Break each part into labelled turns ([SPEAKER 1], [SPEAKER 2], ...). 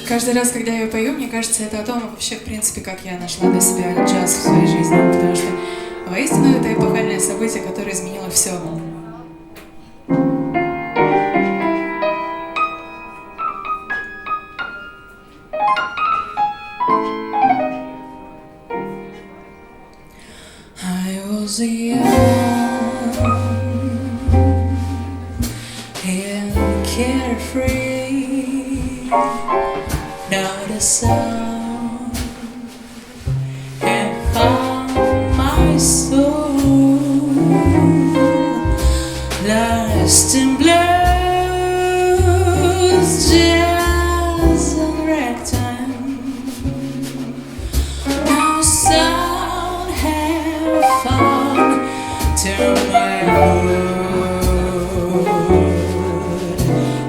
[SPEAKER 1] Каждый раз, когда я пою, мне кажется, это о том вообще, в принципе, как я нашла для себя джаз в своей жизни, потому что воистину это эпохальное событие, которое изменило все. I was young and carefree, not a sound had found my soul, lost in blues, jazz and ragtime. No sound had found to my heart.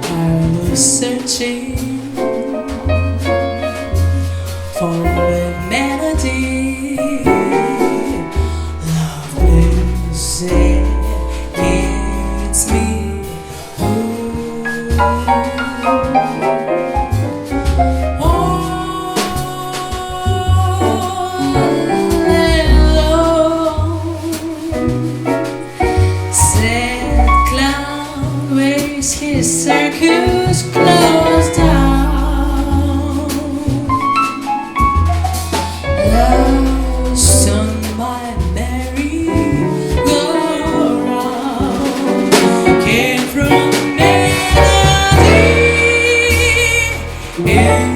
[SPEAKER 1] I was searching for a melody, love music hits me. All alone, sad clown wears his circus clothes down, lost on my merry-go-round, came from melody in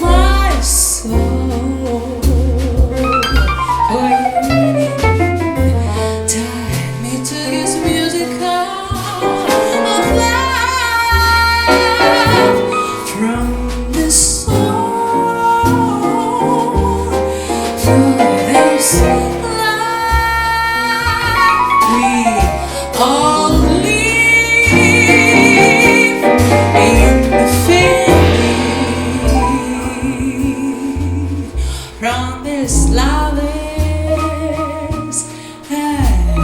[SPEAKER 1] my soul. Waiting, tied me to his musical life from the soul. For this life we all live in the family. From this lovers and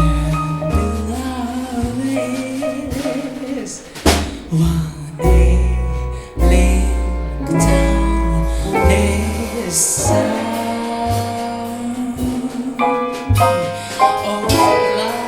[SPEAKER 1] beloveds, one day Ellington'S sound of life.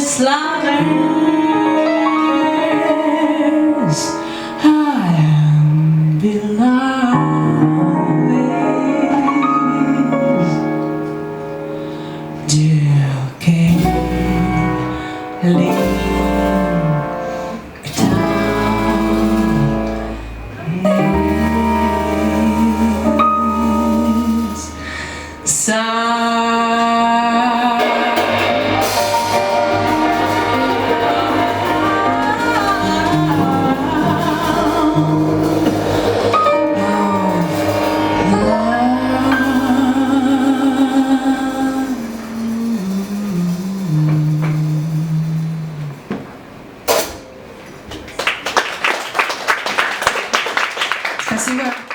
[SPEAKER 2] endless lovers I am beloved. You can leave
[SPEAKER 1] Спасибо.